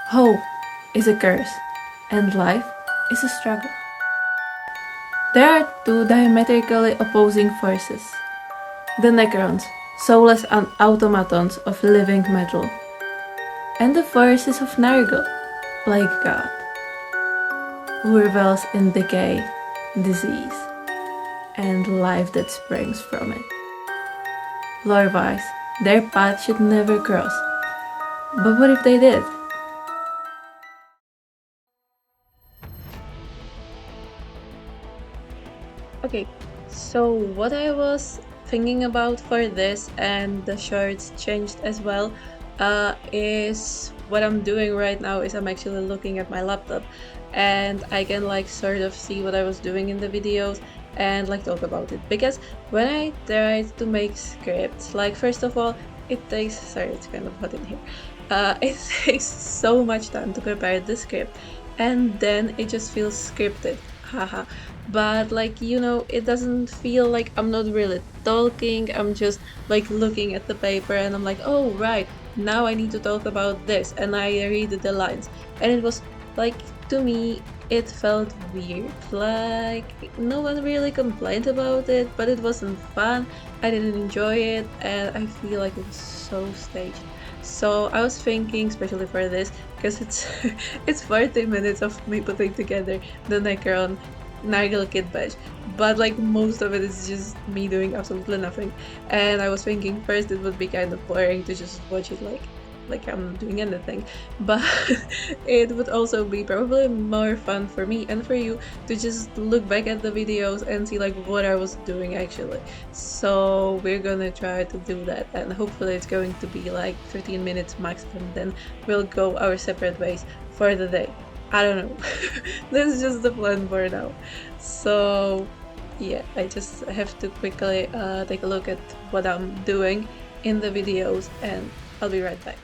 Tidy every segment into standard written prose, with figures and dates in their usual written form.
Hope is a curse, and life is a struggle. There are two diametrically opposing forces. The Necrons, soulless automatons of living metal, and the forces of Nurgle, like God, who revels in decay, disease, and life that springs from it. Lore-wise, their path should never cross. But what if they did? Okay, so what I was thinking about for this, and the shorts changed as well, is what I'm doing right now is I'm actually looking at my laptop and I can like sort of see what I was doing in the videos and like talk about it, because when I tried to make scripts, like first of all it takes, sorry it's kind of hot in here, it takes so much time to prepare the script and then it just feels scripted, haha. But like, you know, it doesn't feel like I'm not really talking, I'm just like looking at the paper and I'm like, oh right, now I need to talk about this, and I read the lines, and it was like, to me it felt weird, like no one really complained about it, but it wasn't fun, I didn't enjoy it, and I feel like it was so staged. So I was thinking, especially for this, because it's it's 40 minutes of me putting together the Necron Nurgle kitbash, but like most of it is just me doing absolutely nothing. And I was thinking first it would be kind of boring to just watch it like I'm not doing anything, but it would also be probably more fun for me and for you to just look back at the videos and see like what I was doing actually. So we're gonna try to do that, and hopefully it's going to be like 13 minutes max, and then we'll go our separate ways for the day. I don't know. That's just the plan for now. So yeah, I just have to quickly take a look at what I'm doing in the videos, and I'll be right back.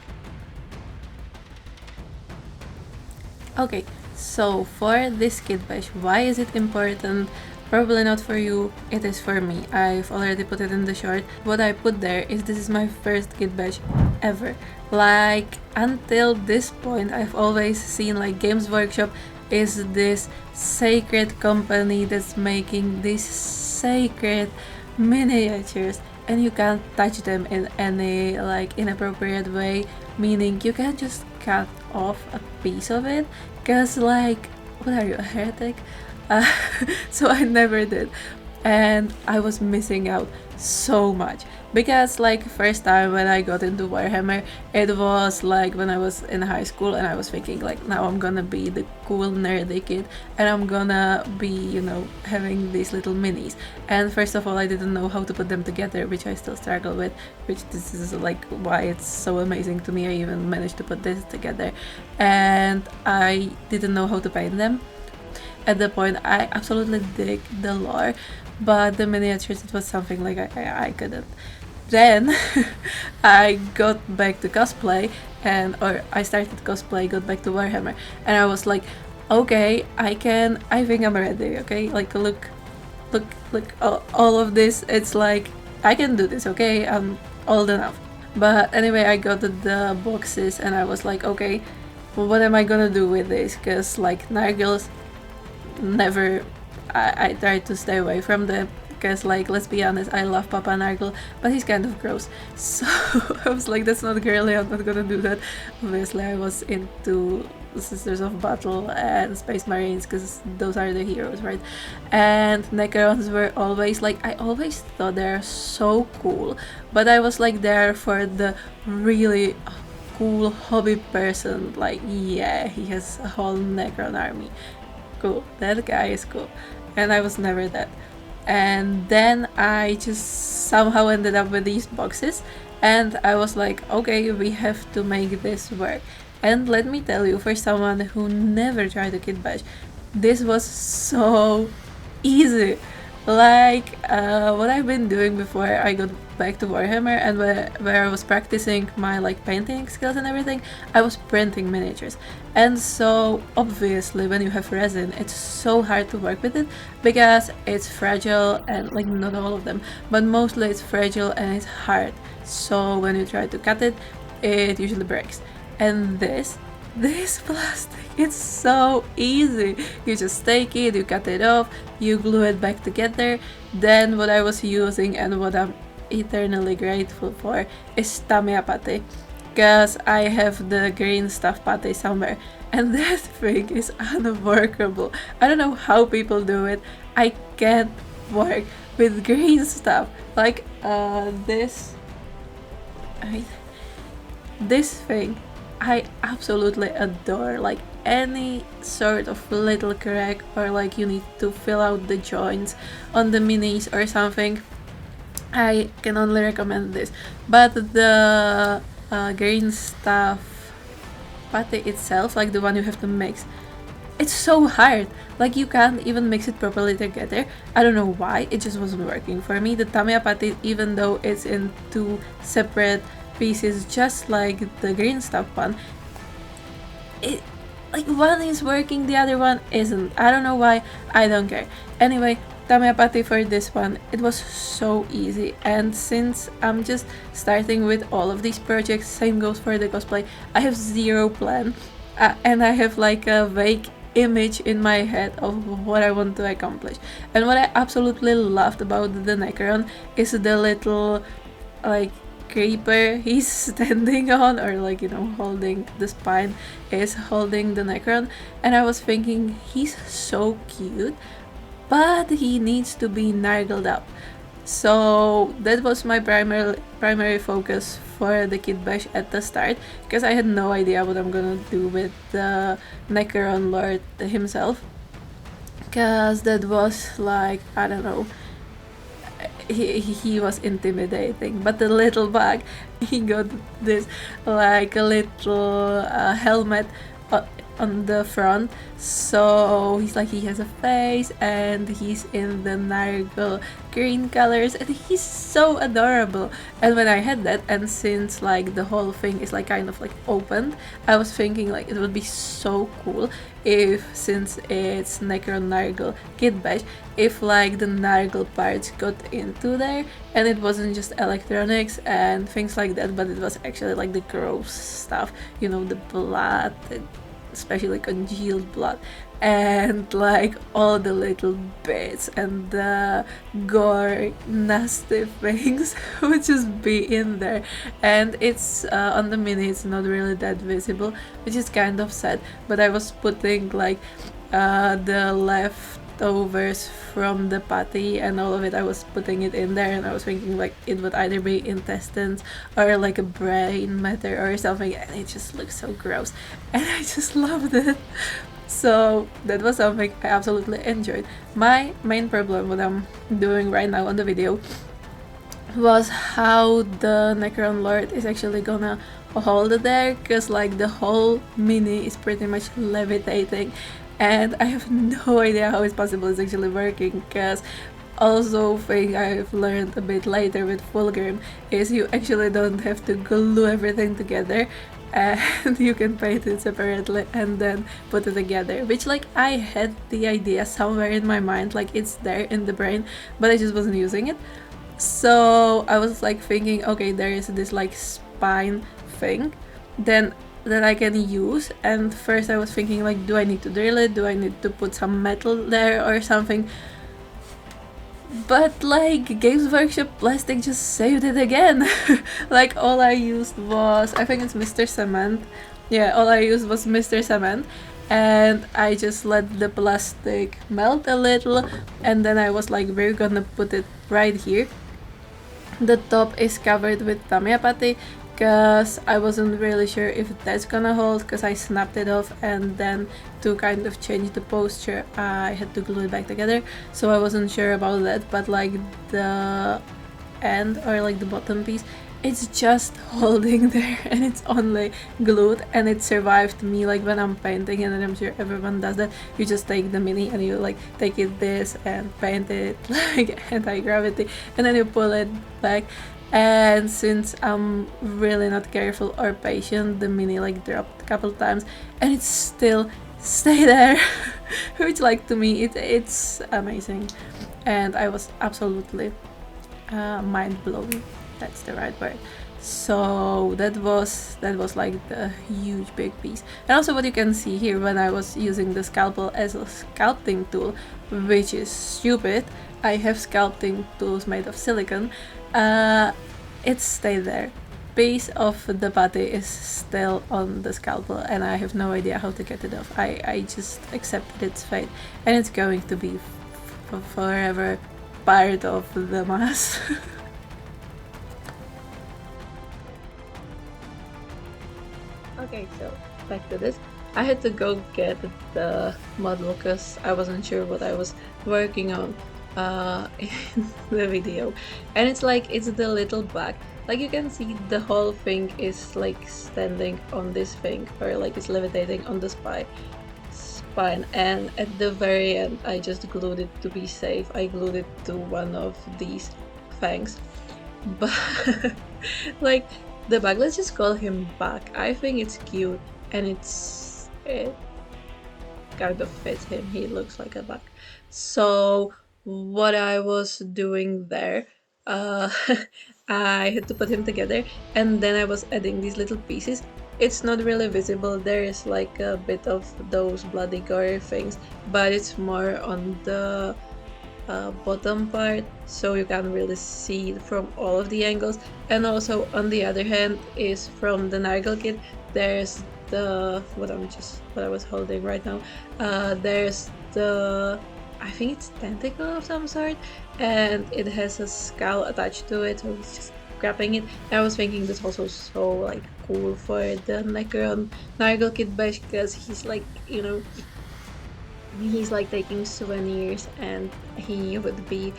Okay, so for this kitbash, why is it important? Probably not for you, it is for me. I've already put it in the short. What I put there is this is my first kitbash ever. Like, until this point, I've always seen like Games Workshop is this sacred company that's making these sacred miniatures, and you can't touch them in any like inappropriate way, meaning you can't just cut off a piece of it, because like, what are you, a heretic? So I never did, and I was missing out so much, because like first time when I got into Warhammer, it was like when I was in high school, and I was thinking like, now I'm gonna be the cool nerdy kid and I'm gonna be, you know, having these little minis. And first of all, I didn't know how to put them together, which I still struggle with, which this is like why it's so amazing to me I even managed to put this together. And I didn't know how to paint them. At the point, I absolutely dig the lore, but the miniatures, it was something like I couldn't. Then I got back to cosplay, or I started cosplay, got back to Warhammer, and I was like, okay, I think I'm ready, okay? Like, look, all of this, it's like, I can do this, okay? I'm old enough. But anyway, I got the boxes, and I was like, okay, well, what am I gonna do with this? Because, like, Nurgles, never, I tried to stay away from them, because like, let's be honest, I love Papa Nurgle, but he's kind of gross, so I was like, that's not girly, I'm not gonna do that. Obviously I was into Sisters of Battle and Space Marines, because those are the heroes, right? And Necrons were always like, I always thought they're so cool, but I was like there for the really cool hobby person, like, yeah, he has a whole Necron army, cool, that guy is cool. And I was never that. And then I just somehow ended up with these boxes, and I was like, okay, we have to make this work. And let me tell you, for someone who never tried a kitbash, this was so easy. Like, what I've been doing before I got back to Warhammer, and where I was practicing my like painting skills and everything, I was printing miniatures. And so obviously when you have resin, it's so hard to work with it, because it's fragile, and like, not all of them, but mostly it's fragile and it's hard. So when you try to cut it, it usually breaks. And this this plastic, it's so easy. You just take it, you cut it off, you glue it back together. Then what I was using and what I'm eternally grateful for is tamia pate, because I have the green stuff pate somewhere, and that thing is unworkable. I don't know how people do it. I can't work with green stuff. Like this thing I absolutely adore. Like any sort of little crack, or like you need to fill out the joints on the minis or something, I can only recommend this. But the green stuff pate itself, like the one you have to mix, it's so hard. Like you can't even mix it properly together. I don't know why, it just wasn't working for me. The tamia pate, even though it's in two separate pieces just like the green stuff one, it like one is working, the other one isn't. I don't know why, I don't care. Anyway, tamia pate for this one, it was so easy. And since I'm just starting with all of these projects, same goes for the cosplay, I have zero plan, and I have like a vague image in my head of what I want to accomplish. And what I absolutely loved about the Necron is the little like creeper he's standing on, or like, you know, holding the spine is holding the Necron. And I was thinking, he's so cute, but he needs to be Nurgled up. So that was my primary focus for the kitbash at the start, because I had no idea what I'm gonna do with the Necron Lord himself, because that was like, I don't know, he was intimidating. But the little bug, he got this like a little helmet on the front, so he's like, he has a face and he's in the Nurgle green colors, and he's so adorable. And when I had that, and since like the whole thing is like kind of like opened, I was thinking like it would be so cool if, since it's Necron Nurgle kitbash, if like the Nurgle parts got into there and it wasn't just electronics and things like that, but it was actually like the gross stuff, you know, the blood, especially congealed blood, and like all the little bits and the gore nasty things would just be in there. And it's on the mini, it's not really that visible, which is kind of sad. But I was putting like the leftovers from the patty and all of it, I was putting it in there, and I was thinking like it would either be intestines or like a brain matter or something, and it just looks so gross, and I just loved it. So that was something I absolutely enjoyed. My main problem, what I'm doing right now on the video, was how the Necron Lord is actually gonna hold it there, because like the whole mini is pretty much levitating, and I have no idea how it's possible it's actually working. Because also thing I've learned a bit later with Fulgrim is you actually don't have to glue everything together, and you can paint it separately and then put it together, which like I had the idea somewhere in my mind, like it's there in the brain, but I just wasn't using it. So I was like thinking, okay, there is this like spine thing then that I can use, and first I was thinking like, do I need to drill it, do I need to put some metal there or something? But like Games Workshop plastic just saved it again. Like all I used was, I think it's Mr. Cement. Yeah, all I used was Mr. Cement, and I just let the plastic melt a little, and then I was like, we're gonna put it right here. The top is covered with tamia pate, because I wasn't really sure if that's gonna hold, because I snapped it off, and then to kind of change the posture I had to glue it back together, so I wasn't sure about that. But like the end, or like the bottom piece, it's just holding there, and it's only glued, and it survived me like when I'm painting, and I'm sure everyone does that. You just take the mini and you like take it this and paint it like anti-gravity, and then you pull it back. And since I'm really not careful or patient, the mini like dropped a couple times and it still stay there. Which like to me it's amazing, and I was absolutely mind blown, that's the right word. So that was like the huge big piece. And also what you can see here, when I was using the scalpel as a sculpting tool, which is stupid, I have sculpting tools made of silicone, it stayed there. Piece of the body is still on the scalpel and I have no idea how to get it off. I just accepted its fate, and it's going to be forever part of the mass. Okay, so back to this. I had to go get the model because I wasn't sure what I was working on in the video. And it's the little bug. Like you can see the whole thing is like standing on this thing, or like it's levitating on the spine, and at the very end I just glued it to be safe. I glued it to one of these fangs. But like the bug, let's just call him Bug. I think it's cute and it kind of fits him. He looks like a bug. So what I was doing there, I had to put him together, and then I was adding these little pieces. It's not really visible. There is like a bit of those bloody gore things, but it's more on the bottom part, so you can really see it from all of the angles. And also on the other hand is from the Nurgle kit, there's the what I was holding right now, there's the, I think it's tentacle of some sort, and it has a skull attached to it, so it's just grabbing it. And I was thinking this also so like cool for the Necron Nurgle kitbash, because he's like, you know, he's like taking souvenirs, and he would be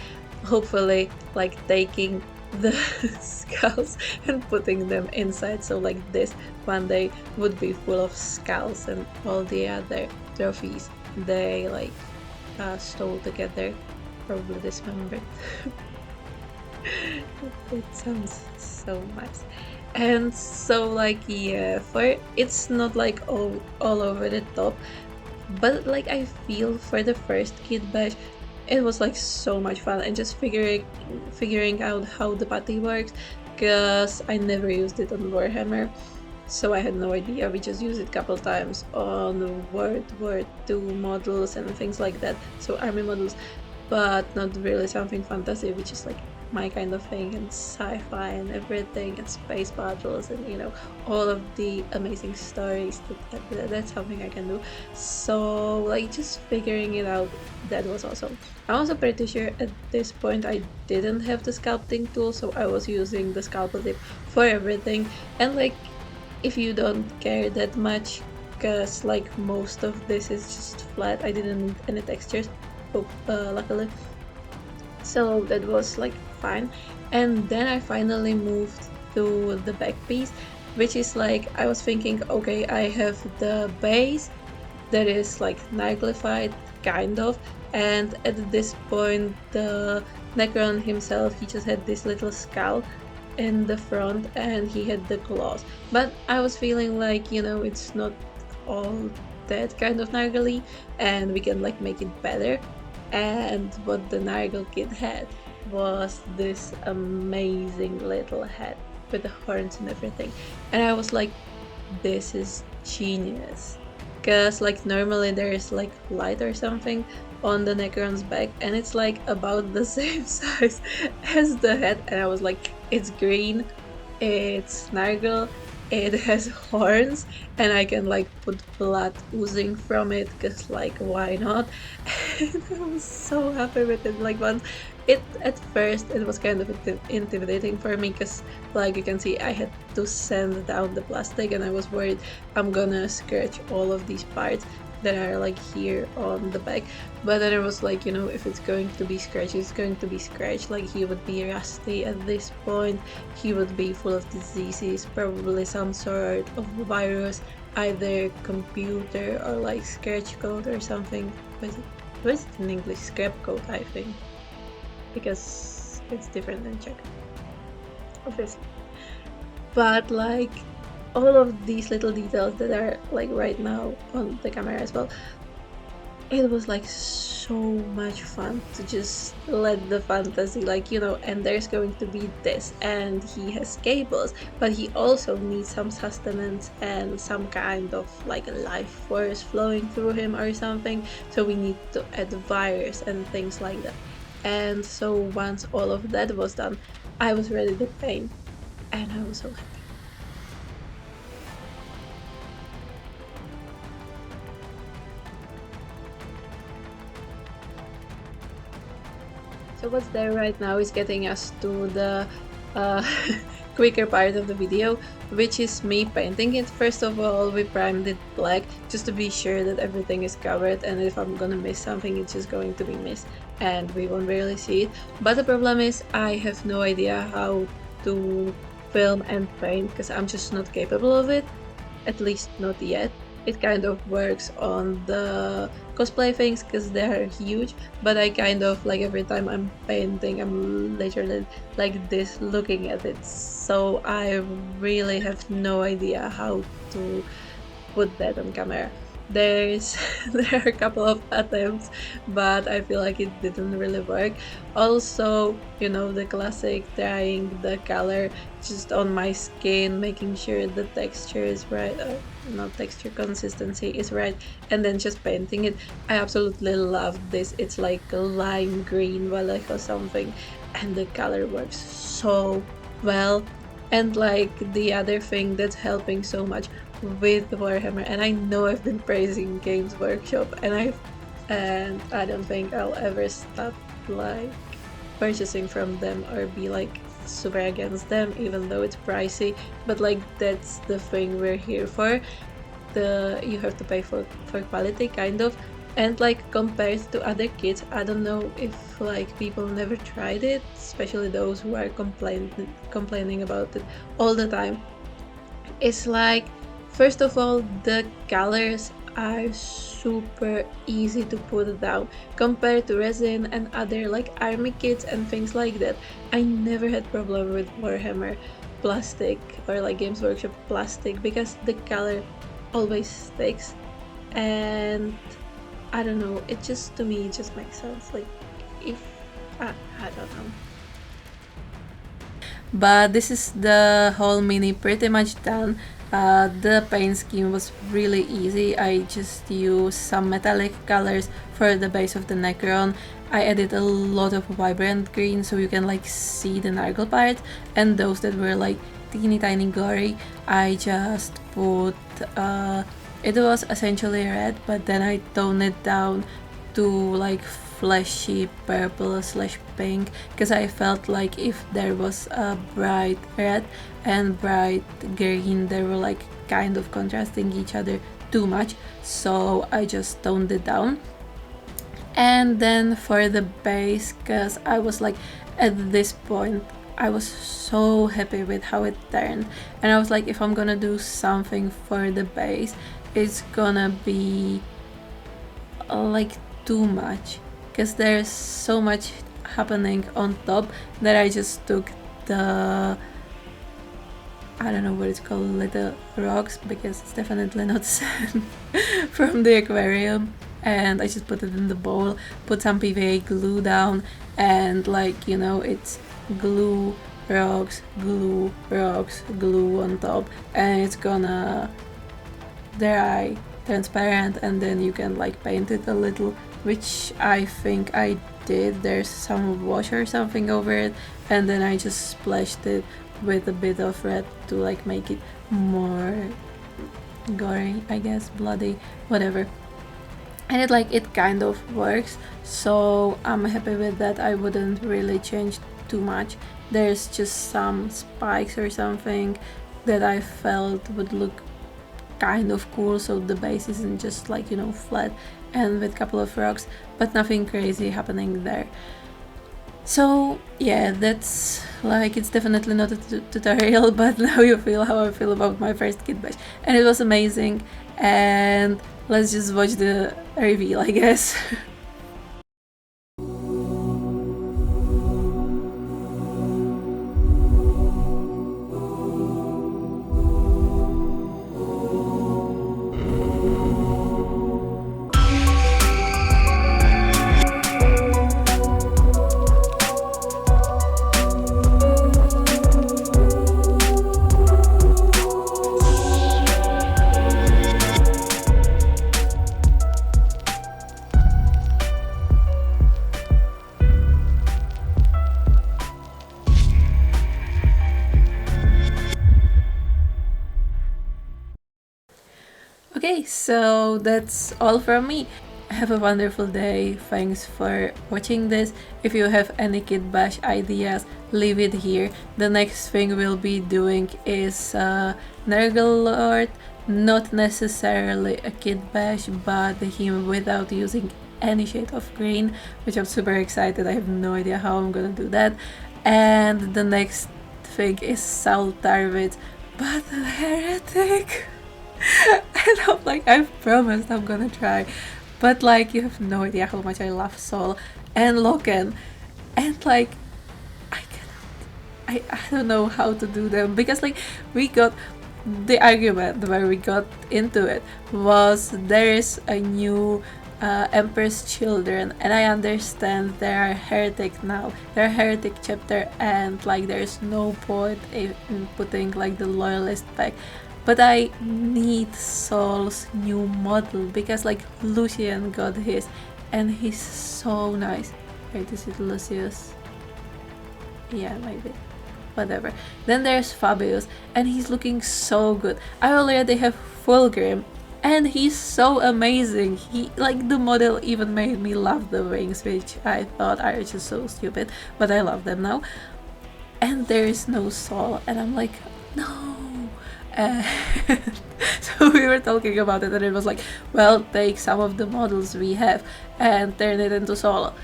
hopefully like taking the skulls and putting them inside, so like this one day would be full of skulls and all the other trophies they like stole together, probably dismembered. It sounds so nice. And so like, yeah, for it's not like all over the top, but like I feel for the first kitbash it was like so much fun, and just figuring out how the party works, because I never used it on Warhammer, so I had no idea. We just used it a couple times on World War II models and things like that, so army models, but not really something fantasy, which is like my kind of thing, and sci-fi and everything, and space battles, and you know, all of the amazing stories. That's something I can do. So like just figuring it out, that was awesome. I'm also pretty sure at this point I didn't have the sculpting tool, so I was using the scalpel tip for everything. And like, if you don't care that much, because like most of this is just flat, I didn't need any textures, luckily, so that was like fine. And then I finally moved to the back piece, which is like, I was thinking, okay, I have the base that is like Nurglified kind of, and at this point the Necron himself, he just had this little skull in the front and he had the claws, but I was feeling like, you know, it's not all that kind of Nurgle-y, and we can like make it better. And what the Nurgle kid had was this amazing little head with the horns and everything, and I was like, this is genius, because like normally there is like light or something on the Necron's back, and it's like about the same size as the head, and I was like, it's green, it's Nurgle, it has horns, and I can like put blood oozing from it, because like, why not? And I was so happy with it. Like, once at first it was kind of intimidating for me, because like you can see I had to sand down the plastic, and I was worried I'm gonna scratch all of these parts that are like here on the back. But then I was like, you know, if it's going to be scratched, it's going to be scratched. Like, he would be rusty at this point, he would be full of diseases, probably some sort of virus, either computer or like scratch code or something. What is it in English? Scrap code, I think, because it's different than Czech, obviously. But like, all of these little details that are like right now on the camera as well, it was like so much fun to just let the fantasy, like, you know, and there's going to be this, and he has cables, but he also needs some sustenance and some kind of like life force flowing through him or something, so we need to add wires and things like that. And so once all of that was done, I was ready to paint, and I was so happy. So what's there right now is getting us to the uh, quicker part of the video, which is me painting it. First of all, we primed it black just to be sure that everything is covered, and if I'm gonna miss something, it's just going to be missed and we won't really see it. But the problem is I have no idea how to film and paint because I'm just not capable of it, at least not yet. It kind of works on the cosplay things because they're huge, but I kind of like every time I'm painting, I'm literally like this looking at it, so I really have no idea how to put that on camera. There are a couple of attempts, but I feel like it didn't really work. Also, you know, the classic trying the color just on my skin, making sure the texture is right, not texture, consistency is right, and then just painting it. I absolutely love this. It's like a lime green lilac or something, and the color works so well. And like the other thing that's helping so much with Warhammer, and I know I've been praising Games Workshop, and I don't think I'll ever stop like purchasing from them or be like super against them, even though it's pricey. But like that's the thing we're here for. You have to pay for quality, kind of. And like compared to other kits, I don't know if like people never tried it, especially those who are complaining about it all the time. It's like, first of all, the colors are super easy to put down compared to resin and other like army kits and things like that. I never had problem with Warhammer plastic or like Games Workshop plastic because the color always sticks, and I don't know, it just, to me, it just makes sense. Like, if I don't know. But this is the whole mini pretty much done. The paint scheme was really easy. I just used some metallic colors for the base of the Necron. I added a lot of vibrant green so you can like see the Nurgle part, and those that were like teeny tiny gory, I just put it was essentially red, but then I toned it down to like fleshy purple / pink because I felt like if there was a bright red and bright green, they were like kind of contrasting each other too much, so I just toned it down. And then for the base, because I was like, at this point I was so happy with how it turned, and I was like, if I'm gonna do something for the base, it's gonna be like too much because there's so much happening on top that I just took the, I don't know what it's called, little rocks, because it's definitely not sand, from the aquarium, and I just put it in the bowl, put some PVA glue down, and like, you know, it's glue, rocks, glue, rocks, glue on top, and it's gonna dry transparent, and then you can like paint it a little, which I think I did. There's some wash or something over it, and then I just splashed it with a bit of red to like make it more gory, I guess, bloody, whatever. And it kind of works, so I'm happy with that. I wouldn't really change too much. There's just some spikes or something that I felt would look kind of cool, so the base isn't just like, you know, flat and with a couple of rocks, but nothing crazy happening there. So yeah, that's like, it's definitely not a tutorial, but now you feel how I feel about my first kitbash, and it was amazing. And let's just watch the reveal, I guess. Okay, so that's all from me. Have a wonderful day. Thanks for watching this. If you have any kitbash ideas, leave it here. The next thing we'll be doing is Nurgle Lord. Not necessarily a kitbash, but him without using any shade of green, which I'm super excited. I have no idea how I'm gonna do that. And the next thing is Saul Tarvitz, but a heretic. And I'm like, I've promised I'm gonna try. But like, you have no idea how much I love Sol and Loken. And like, I don't know how to do them, because like, we got the argument where we got into it was there is a new Emperor's Children, and I understand they are heretic now. They're heretic chapter, and like there's no point in putting like the loyalist pack. But I need Sol's new model, because like Lucian got his and he's so nice. Wait, is it Lucius? Yeah, maybe. Whatever. Then there's Fabius, and he's looking so good. I already have Fulgrim, and he's so amazing. He, like, the model even made me love the wings, which I thought are just so stupid, but I love them now. And there is no Sol, and I'm like, no. So we were talking about it, and it was like, well, take some of the models we have and turn it into Sol.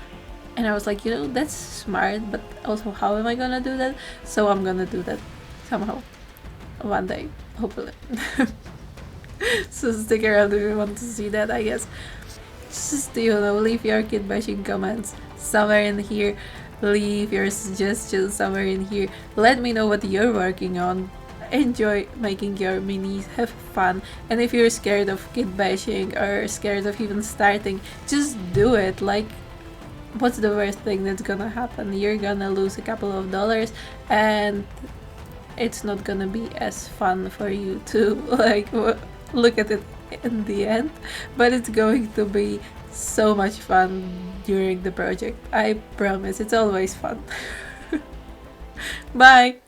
And I was like, you know, that's smart, but also how am I gonna do that? So I'm gonna do that somehow. One day, hopefully. So stick around if you want to see that, I guess. Just, you know, leave your kit bashing comments somewhere in here. Leave your suggestions somewhere in here. Let me know what you're working on. Enjoy making your minis, have fun. And if you're scared of kit bashing or scared of even starting, just do it. Like, what's the worst thing that's gonna happen? You're gonna lose a couple of dollars, and it's not gonna be as fun for you to like look at it in the end, but it's going to be so much fun during the project. I promise, it's always fun. Bye!